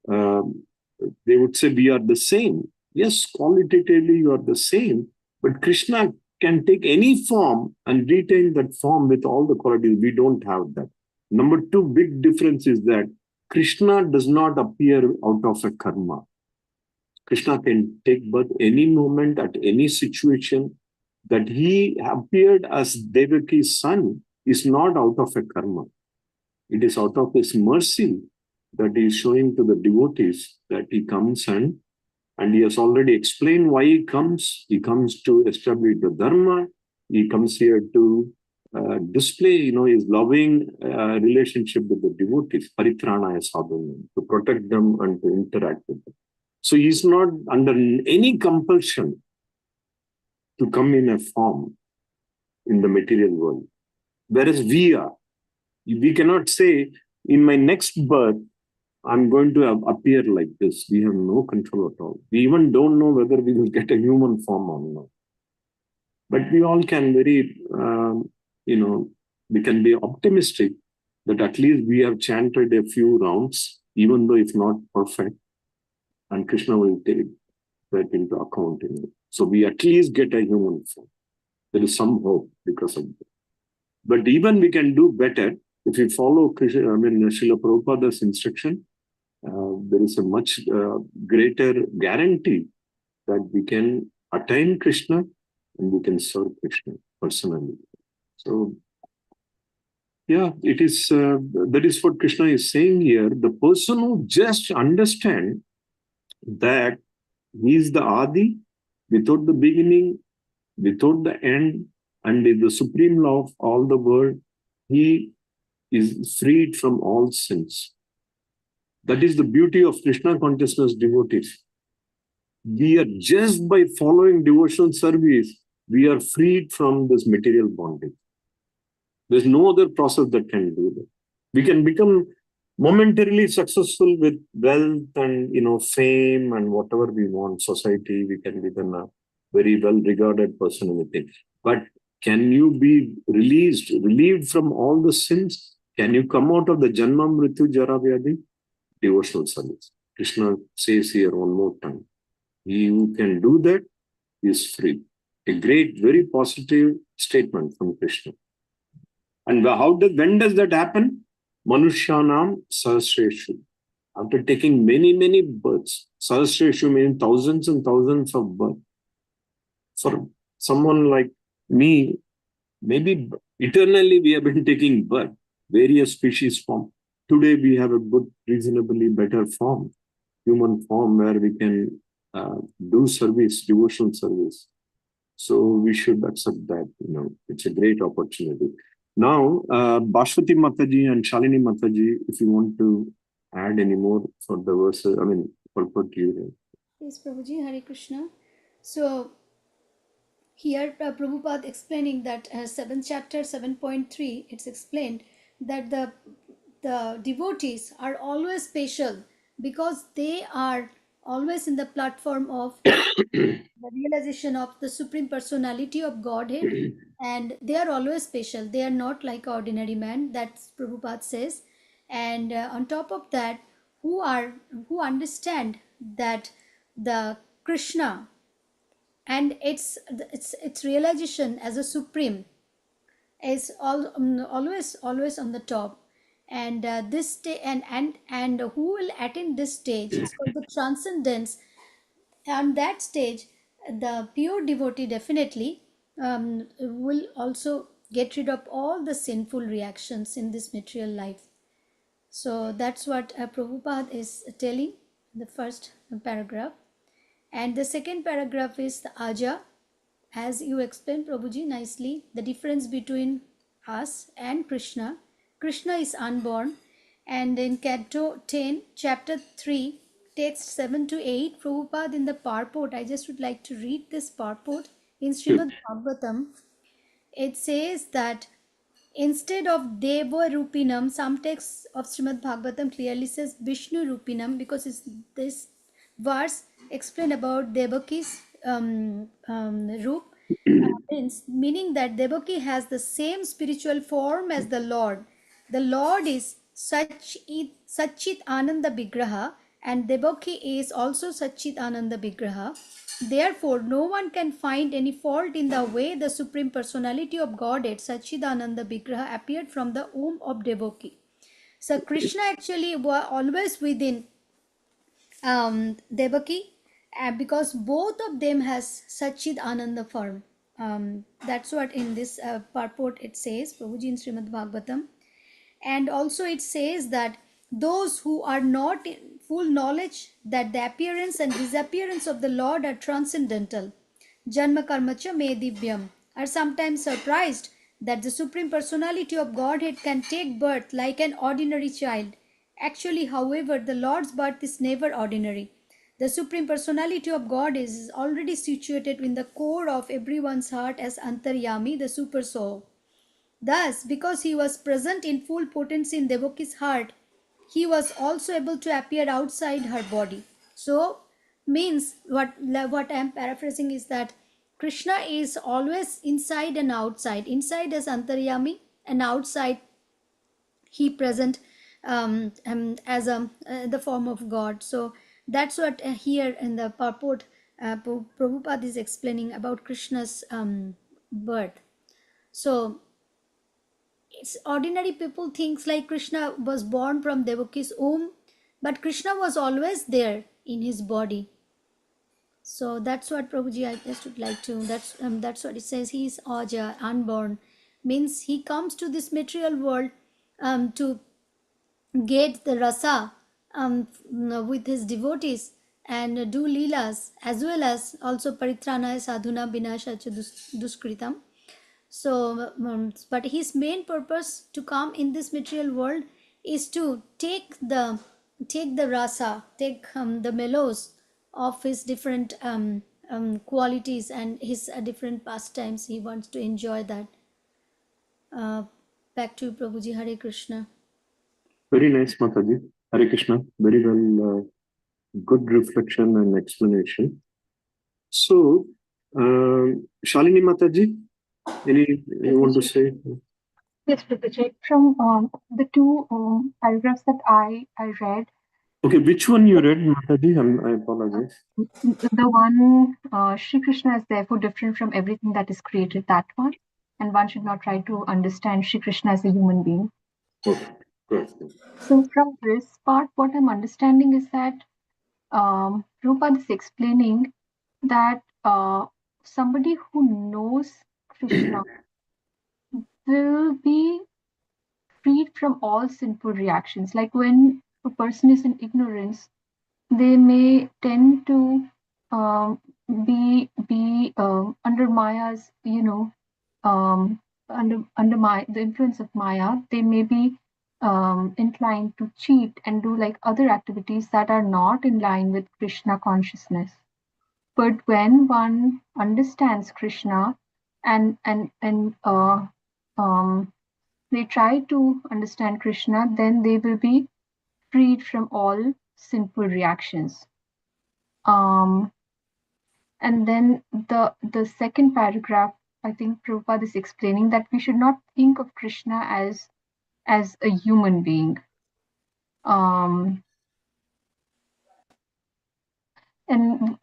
They would say we are the same. Yes, qualitatively you are the same, but Krishna can take any form and retain that form with all the qualities. We don't have that. Number two big difference is that Krishna does not appear out of a karma. Krishna can take birth any moment at any situation. That he appeared as Devaki's son is not out of a karma. It is out of his mercy that he is showing to the devotees that he comes and he has already explained why he comes. He comes to establish the dharma. He comes here to display, his loving relationship with the devotees, paritranaya sadhanam, to protect them and to interact with them. So he's not under any compulsion to come in a form in the material world. Whereas we are. We cannot say, in my next birth, I'm going to appear like this. We have no control at all. We even don't know whether we will get a human form or not. But we all can we can be optimistic that at least we have chanted a few rounds, even though it's not perfect, and Krishna will take that into account. So we at least get a human form. There is some hope because of that. But even we can do better if we follow Srila Prabhupada's instruction. There is a much greater guarantee that we can attain Krishna and we can serve Krishna personally. So, yeah, it is. That is what Krishna is saying here. The person who just understand that he is the Adi, without the beginning, without the end, and is the supreme law of all the world, he is freed from all sins. That is the beauty of Krishna consciousness devotees. We are just by following devotional service, we are freed from this material bondage. There's no other process that can do that. We can become momentarily successful with wealth and fame and whatever we want, society. We can become a very well regarded person with it. But can you be relieved from all the sins? Can you come out of the Janma Mrityu Jara Vyadhi? Devotional service. Krishna says here one more time. He who can do that is free. A great, very positive statement from Krishna. And when does that happen? Manushyanam Sahasreshu. After taking many, many births, Sahasreshu means thousands and thousands of births. For someone like me, maybe eternally we have been taking birth, various species form. Today we have a good, reasonably better form, human form, where we can do service, devotional service. So we should accept that. It's a great opportunity. Now, Bhashwati Mataji and Shalini Mataji, if you want to add any more for the verses, purport you. Yes, Prabhuji, Hare Krishna. So here Prabhupada explaining that 7th chapter 7.3, it's explained that the devotees are always special because they are always in the platform of the realization of the Supreme Personality of Godhead, and they are always special. They are not like ordinary man, that's Prabhupada says. And on top of that, who understand that the Krishna and its realization as a supreme is always on the top, and this and who will attain this stage, it's called the transcendence. On that stage, the pure devotee definitely will also get rid of all the sinful reactions in this material life. So that's what Prabhupada is telling in the first paragraph. And the second paragraph is the Aja, as you explained, Prabhuji, nicely, the difference between us and Krishna. Krishna is unborn. And in Canto 10, Chapter 3, text 7 to 8, Prabhupada in the purport, I just would like to read this purport in Srimad Bhagavatam. It says that instead of Deva Rupinam, some texts of Srimad Bhagavatam clearly says Vishnu Rupinam, because this verse explain about Devaki's Rup, meaning that Devaki has the same spiritual form as the Lord. The Lord is Satchit Ananda Vigraha, and Devaki is also Satchit Ananda Vigraha. Therefore, no one can find any fault in the way the Supreme Personality of Godhead, Satchidananda Vigraha, appeared from the womb of Devaki. So Krishna actually was always within Devaki, because both of them has Satchid Ananda form. That's what in this purport it says, Prabhuji in Srimad Bhagavatam. And also it says that those who are not in full knowledge that the appearance and disappearance of the Lord are transcendental, Janma Karmacha Me Divyam, are sometimes surprised that the Supreme Personality of Godhead can take birth like an ordinary child. Actually, however, the Lord's birth is never ordinary. The Supreme Personality of God is already situated in the core of everyone's heart as Antaryami, the Super Soul. Thus, because he was present in full potency in Devaki's heart, he was also able to appear outside her body. So, means what I am paraphrasing is that Krishna is always inside and outside. Inside as Antaryami, and outside he present as the form of God. So that's what here in the purport Prabhupada is explaining about Krishna's birth. So it's ordinary people thinks like Krishna was born from Devaki's womb, but Krishna was always there in his body. So that's what Prabhuji, I just would like to, that's what it says. He is Aja, unborn, means he comes to this material world to get the rasa with his devotees and do leelas, as well as also paritranaya sadhuna vinasha cha duskritam. So but his main purpose to come in this material world is to take the rasa, take the mellows of his different qualities and his different pastimes. He wants to enjoy that. Back to you, Prabhuji. Hare Krishna. Very nice, Mataji. Hare Krishna. Very well, good reflection and explanation. So, Shalini Mataji, you want to say? Yes, Prabhuji. From the two paragraphs that I read. Okay, which one you read, Mataji? I apologize. The one, Sri Krishna is therefore different from everything that is created, that one. And one should not try to understand Sri Krishna as a human being. Okay, good. So from this part, what I'm understanding is that Prabhupada is explaining that somebody who knows Krishna will be freed from all sinful reactions. Like when a person is in ignorance, they may tend to be under Maya's, under the influence of Maya. They may be inclined to cheat and do like other activities that are not in line with Krishna consciousness. But when one understands Krishna and they try to understand Krishna, then they will be freed from all sinful reactions. And then the second paragraph, I think Prabhupada is explaining that we should not think of Krishna as a human being. And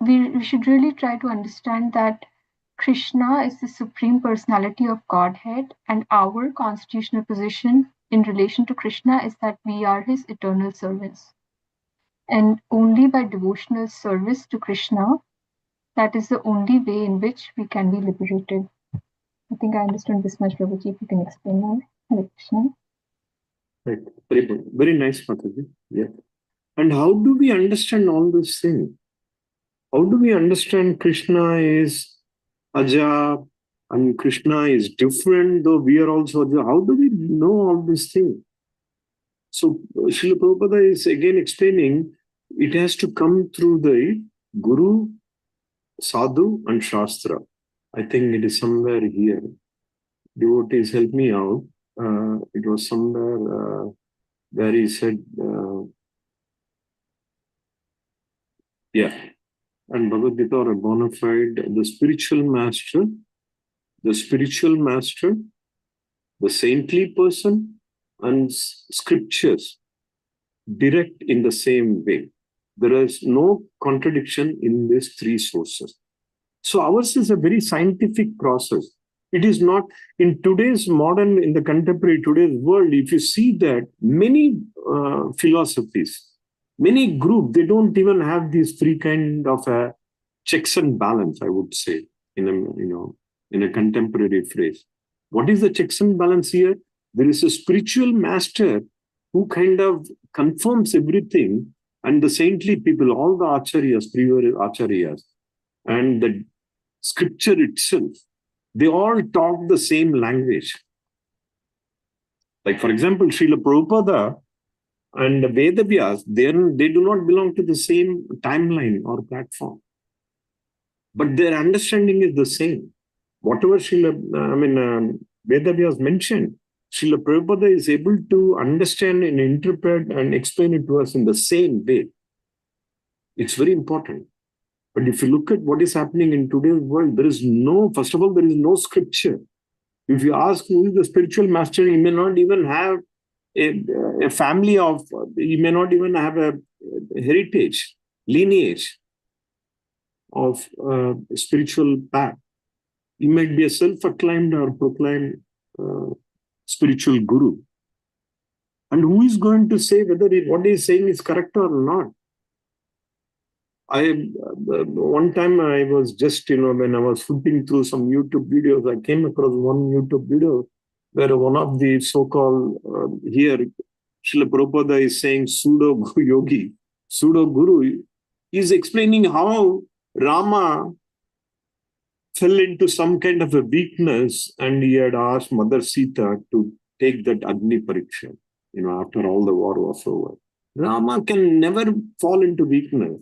we should really try to understand that Krishna is the Supreme Personality of Godhead, and our constitutional position in relation to Krishna is that we are his eternal servants. And only by devotional service to Krishna, that is the only way in which we can be liberated. I think I understood this much, Prabhuji. If you can explain more. Hare Krishna. Right. Very good. Very nice, Mataji. Yeah. And how do we understand all this thing? How do we understand Krishna is Aja and Krishna is different, though we are also Aja? How do we know all this thing? So Srila Prabhupada is again explaining it has to come through the Guru, Sadhu and Shastra. I think it is somewhere here. Devotees, help me out. It was somewhere where he said, yeah, and Bhagavad Gita or a bona fide, the spiritual master, the saintly person, and scriptures direct in the same way. There is no contradiction in these three sources. So ours is a very scientific process. It is not in today's modern, in the contemporary today's world, if you see that many philosophies, many groups, they don't even have these three kind of checks and balance, I would say, in a contemporary phrase. What is the checks and balance here? There is a spiritual master who kind of confirms everything, and the saintly people, all the acharyas, previous acharyas, and the scripture itself, they all talk the same language. Like, for example, Srila Prabhupada and Vedavyas, they do not belong to the same timeline or platform. But their understanding is the same. Whatever Vedavyas mentioned, Srila Prabhupada is able to understand and interpret and explain it to us in the same way. It's very important. But if you look at what is happening in today's world, first of all, there is no scripture. If you ask who is the spiritual master, he may not even have a family he may not even have a heritage, lineage. of spiritual path. He might be a self-acclaimed or proclaimed spiritual guru. And who is going to say whether what he is saying is correct or not? One time I was just, when I was flipping through some YouTube videos, I came across one YouTube video where one of the so-called here, Srila Prabhupada is saying pseudo yogi, pseudo guru, is explaining how Rama fell into some kind of a weakness and he had asked Mother Sita to take that Agni Pariksha, after all the war was over. Rama can never fall into weakness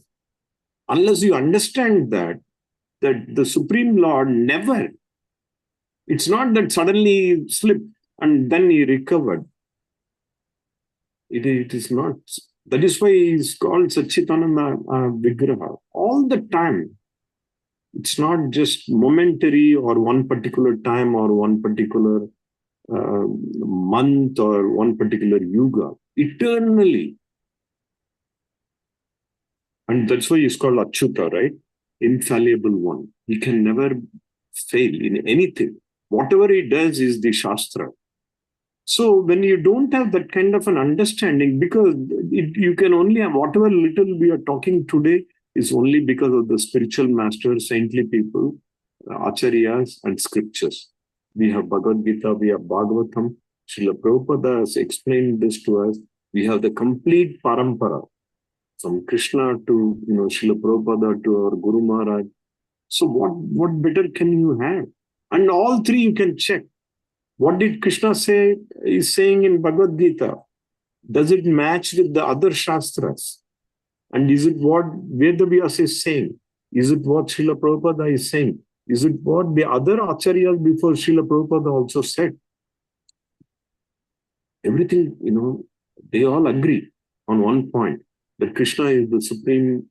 unless you understand that the Supreme Lord never, it's not that suddenly he slipped and then he recovered. It is not. That is why he's called Satchitananda Vigraha. All the time. It's not just momentary or one particular time or one particular month or one particular yuga. Eternally. And that's why he's called Achyuta, right? Infallible one. He can never fail in anything. Whatever he does is the Shastra. So when you don't have that kind of an understanding, because you can only have whatever little we are talking today is only because of the spiritual masters, saintly people, acharyas and scriptures. We have Bhagavad Gita, we have Bhagavatam. Srila Prabhupada has explained this to us. We have the complete parampara from Krishna to Srila Prabhupada to our Guru Maharaj. So what better can you have? And all three you can check. What did Krishna say? He's saying in Bhagavad Gita. Does it match with the other Shastras? And is it what Vedavyas is saying? Is it what Srila Prabhupada is saying? Is it what the other Acharyas before Srila Prabhupada also said? Everything, they all agree on one point, that Krishna is the supreme,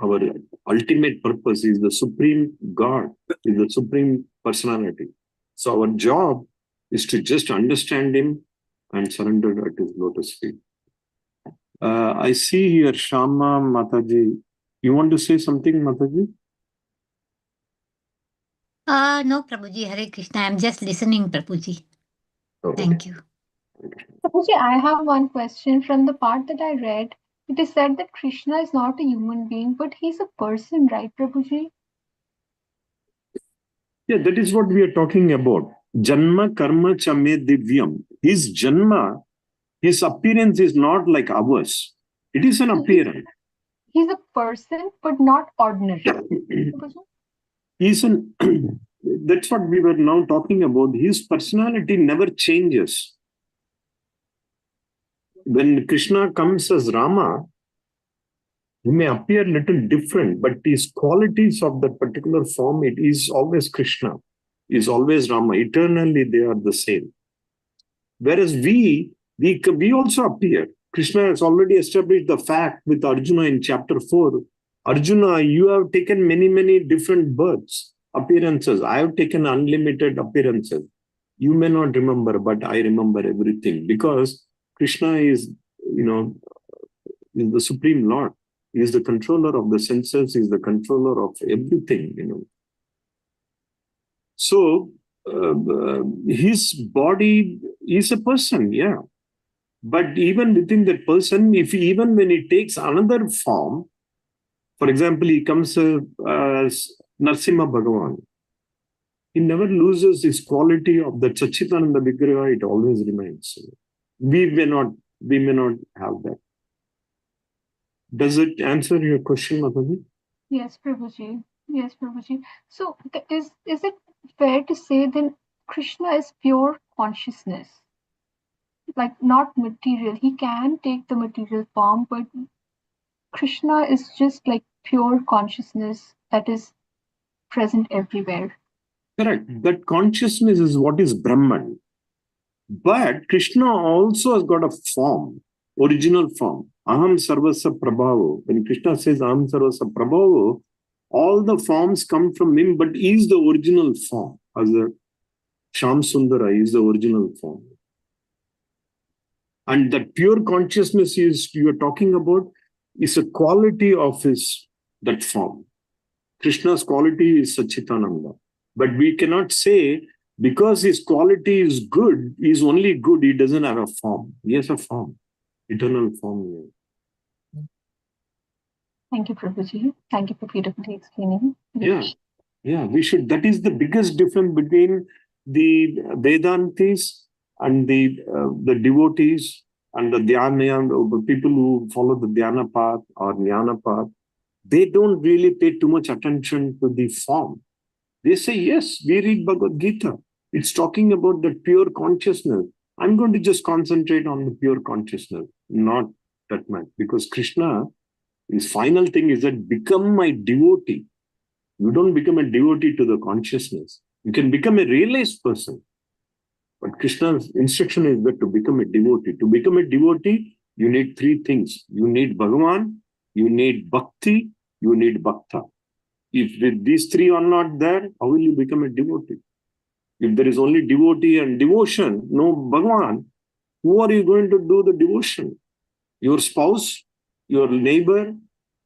our ultimate purpose is the supreme God, is the supreme personality. So our job is to just understand him and surrender at his lotus feet. I see here Shama Mataji. You want to say something, Mataji? No, Prabhuji, Hare Krishna. I'm just listening, Prabhuji. Oh, Thank you. Prabhuji, I have one question. From the part that I read, it is said that Krishna is not a human being, but he's a person, right, Prabhuji? Yeah, that is what we are talking about. Janma karma chame divyam. His janma, his appearance is not like ours. It is an appearance. He's a person, but not ordinary. Prabhuji? That's what we were now talking about. His personality never changes. When Krishna comes as Rama, he may appear a little different, but his qualities of that particular form, it is always Krishna, is always Rama. Eternally, they are the same. Whereas we also appear. Krishna has already established the fact with Arjuna in chapter 4. Arjuna, you have taken many, many different births, appearances. I have taken unlimited appearances. You may not remember, but I remember everything because Krishna is, is the Supreme Lord. He is the controller of the senses. He is the controller of everything, So, his body is a person, yeah. But even within that person, even when he takes another form, for example, he comes as Narsimha Bhagavan, he never loses his quality of the Satchitananda Vigraha, it always remains. We may not have that. Does it answer your question, Mataji? Yes, Prabhuji. Yes, Prabhuji. So is it fair to say then Krishna is pure consciousness? Like not material. He can take the material form, but Krishna is just like pure consciousness that is present everywhere. Correct. That consciousness is what is Brahman. But Krishna also has got a form, original form. Aham Sarvasa Prabhavo. When Krishna says Aham Sarvasa Prabhavo, all the forms come from him, but he is the original form. As a Sham Sundara is the original form. And that pure consciousness you are talking about is a quality of that form. Krishna's quality is Satchitananda. But we cannot say because his quality is good, he is only good, he doesn't have a form. He has a form, eternal form. Thank you, Prabhuji. Thank you for beautifully explaining. Yeah, we should. That is the biggest difference between the Vedantis and the devotees and the dhyana, the people who follow the dhyana path or jnana path. They don't really pay too much attention to the form. They say, yes, we read Bhagavad Gita. It's talking about the pure consciousness. I'm going to just concentrate on the pure consciousness, not that much. Because Krishna, his final thing is that become my devotee. You don't become a devotee to the consciousness. You can become a realized person. But Krishna's instruction is that to become a devotee. To become a devotee, you need three things. You need Bhagavan, you need Bhakti, you need Bhakta. If these three are not there, how will you become a devotee? If there is only devotee and devotion, no Bhagavan, who are you going to do the devotion? Your spouse, your neighbor,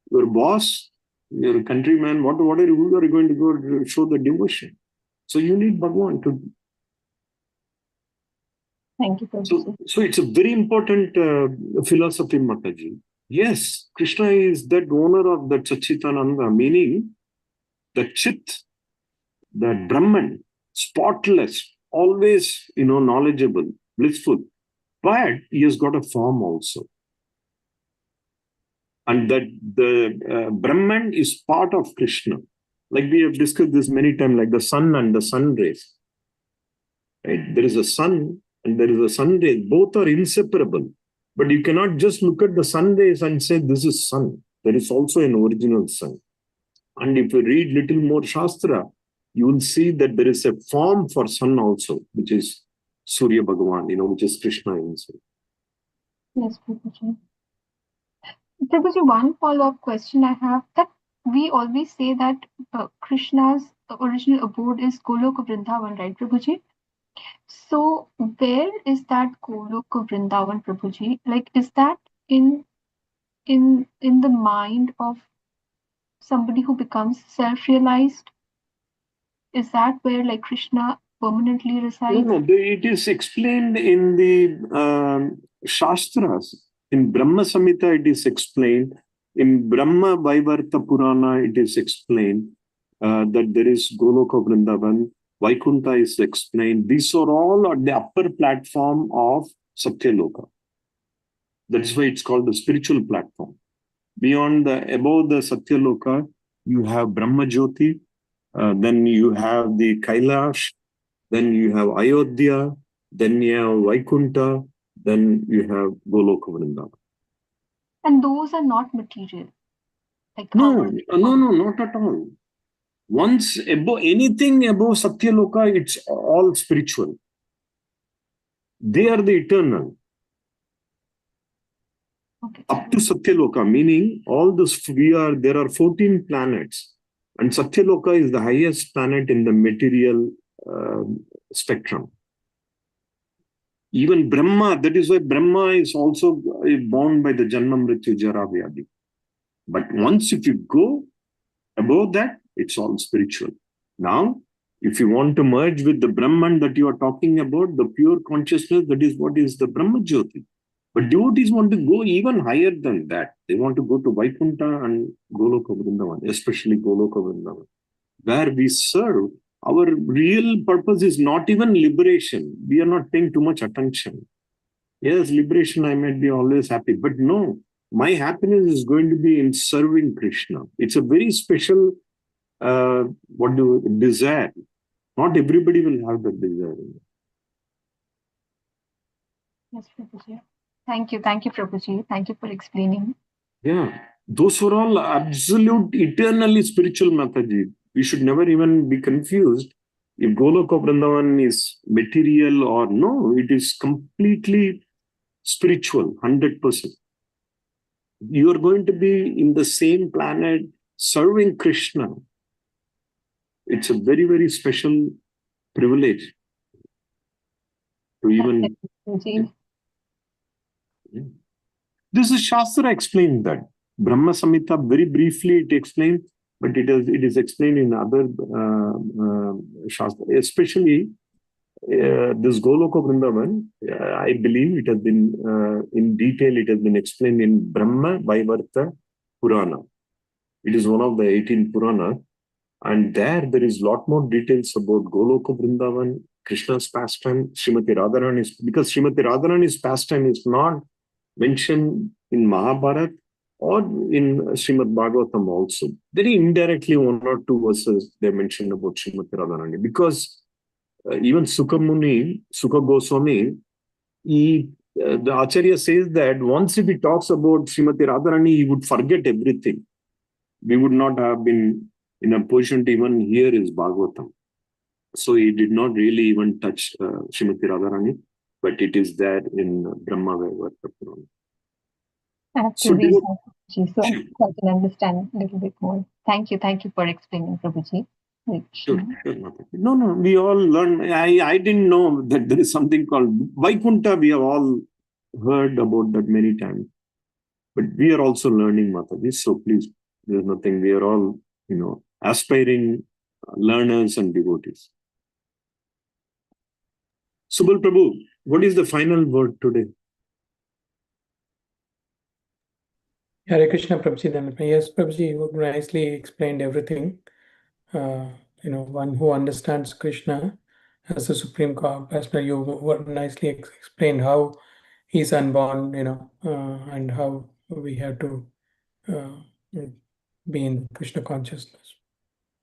your boss, your countryman, who are you going to go to show the devotion? So you need Bhagavan to. Thank you, Prabhuji. So it's a very important philosophy, Mataji. Yes, Krishna is that owner of that Satchitananda, meaning the Chit, the Brahman, spotless, always, knowledgeable, blissful. But he has got a form also. And that the Brahman is part of Krishna. Like we have discussed this many times, like the sun and the sun rays. Right? There is a sun and there is a sun ray. Both are inseparable. But you cannot just look at the sun rays and say, this is sun. There is also an original sun. And if you read little more Shastra, you will see that there is a form for sun also, which is Surya Bhagavan, which is Krishna himself. Yes, Prabhuji. Prabhuji, one follow-up question I have, that we always say that Krishna's original abode is Goloka Vrindavan, right, Prabhuji? So where is that Goloka Vrindavan, Prabhuji? Like, is that in the mind of somebody who becomes self-realized? Is that where like Krishna permanently resides? No, it is explained in the Shastras. In Brahma Samhita, it is explained. In Brahma Vaivarta Purana, it is explained that there is Goloka Vrindavan. Vaikuntha is explained. These are all at the upper platform of Satyaloka. That's why it's called the spiritual platform. Above the Satyaloka, you have Brahma Jyoti, then you have the Kailash, then you have Ayodhya, then you have Vaikuntha, then you have Goloka Vrindavan. And those are not material. Like no, not at all. Once anything above Satyaloka, it's all spiritual. They are the eternal. Okay. Up to Satyaloka, meaning there are 14 planets. And Satyaloka is the highest planet in the material spectrum. Even Brahma, that is why Brahma is also born by the Janma Mrityu Jara Vyadi. But once if you go above that, it's all spiritual. Now, if you want to merge with the Brahman that you are talking about, the pure consciousness, that is what is the Brahma Jyoti. But devotees want to go even higher than that. They want to go to Vaikuntha and Goloka Vrindavan, especially Goloka Vrindavan, where we serve. Our real purpose is not even liberation. We are not paying too much attention. Yes, liberation, I might be always happy. But no, my happiness is going to be in serving Krishna. It's a very special desire. Not everybody will have that desire. Yes, Prabhuji. Thank you, Prabhuji. Thank you for explaining. Yeah, those are all absolute, eternally spiritual, Mataji. We should never even be confused if Goloka Vrindavan is material or no. It is completely spiritual, 100%. You are going to be in the same planet serving Krishna. It's a very, very special privilege to even. This is Shastra explained that. Brahma Samhita, very briefly, it explains but it is explained in other Shastra, especially this Goloka Vrindavan. I believe it has been in detail. It has been explained in Brahma Vaivarta Purana. It is one of the 18 Purana, and there is a lot more details about Goloka Vrindavan, Krishna's pastime, Srimati Radharani's, because Srimati Radharani's pastime is not mentioned in Mahabharata or in Srimad Bhagavatam also. Very indirectly, one or two verses they mentioned about Srimati Radharani, because even Sukha Goswami, the Acharya says that once if he talks about Srimati Radharani, he would forget everything. We would not have been in a position to even hear his Bhagavatam. So he did not really even touch Srimati Radharani, but it is there in Brahma Vaivarta Purana. I have to read that, so I can understand a little bit more. Thank you for explaining, Prabhuji. Sure. No, we all learn. I didn't know that there is something called Vaikuntha. We have all heard about that many times. But we are also learning, Mataji. So please, there's nothing. We are all, aspiring learners and devotees. Subal Prabhu, what is the final word today? Hare Krishna, Prabhuji. Then yes, Prabhuji, you nicely explained everything. One who understands Krishna as the supreme personal, you nicely explained how he's unborn, and how we have to be in Krishna consciousness.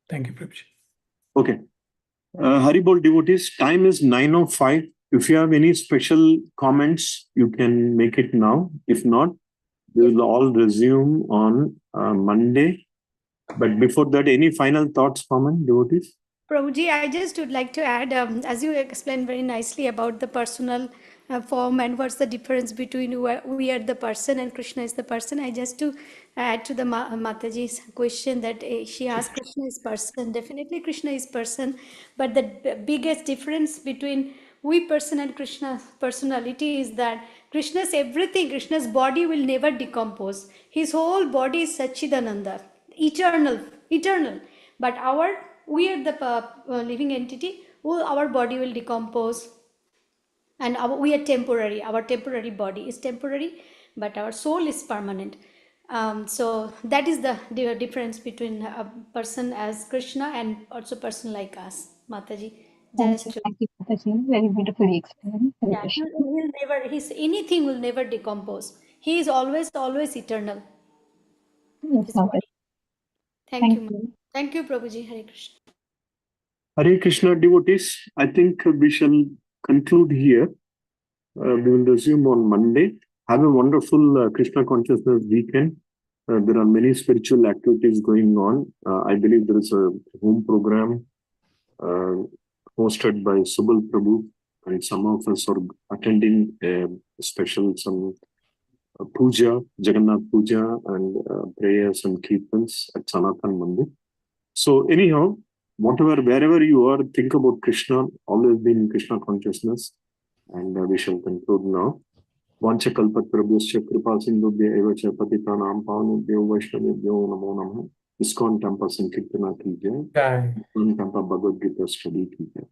Thank you, Prabhuji. Okay. Haribol devotees, time is 9:05. If you have any special comments, you can make it now. If not, we will all resume on Monday. But before that, any final thoughts, Paman, devotees? Prabhuji, I just would like to add, as you explained very nicely about the personal form and what's the difference between we are the person and Krishna is the person. I just to add to the Mataji's question that she asked, Krishna is person. Definitely Krishna is person, but the biggest difference between we person and Krishna's personality is that Krishna's everything, Krishna's body will never decompose. His whole body is Sachidananda, eternal. But we are the living entity. Our body will decompose, and we are temporary. Our temporary body is temporary, but our soul is permanent. So that is the difference between a person as Krishna and also person like us, Mataji. Thank you, Mataji. Very beautifully explained. Yeah, anything will never decompose. He is always eternal. Yes, Mataji. Thank you. Thank you, Prabhuji. Hare Krishna. Hare Krishna devotees, I think we shall conclude here. We will resume on Monday. Have a wonderful Krishna consciousness weekend. There are many spiritual activities going on. I believe there is a home program hosted by Subal Prabhu, and some of us are attending a special puja, Jagannath puja, and prayers and kirtans at Sanatan Mandir. So anyhow, wherever you are, think about Krishna, always be in Krishna consciousness, and we shall conclude now. Vanchakalpatrabhyasya kripa sindhubhya eva cha patitanam pavanebhyo vaishnavebhyo namo namaha. ISKCON Temple Sankirtana ki jai. ISKCON Temple Bhagavad Gita study ki jai.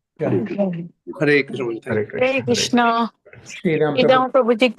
Hare Krishna. Hare Krishna. Sri Ram Prabhuji.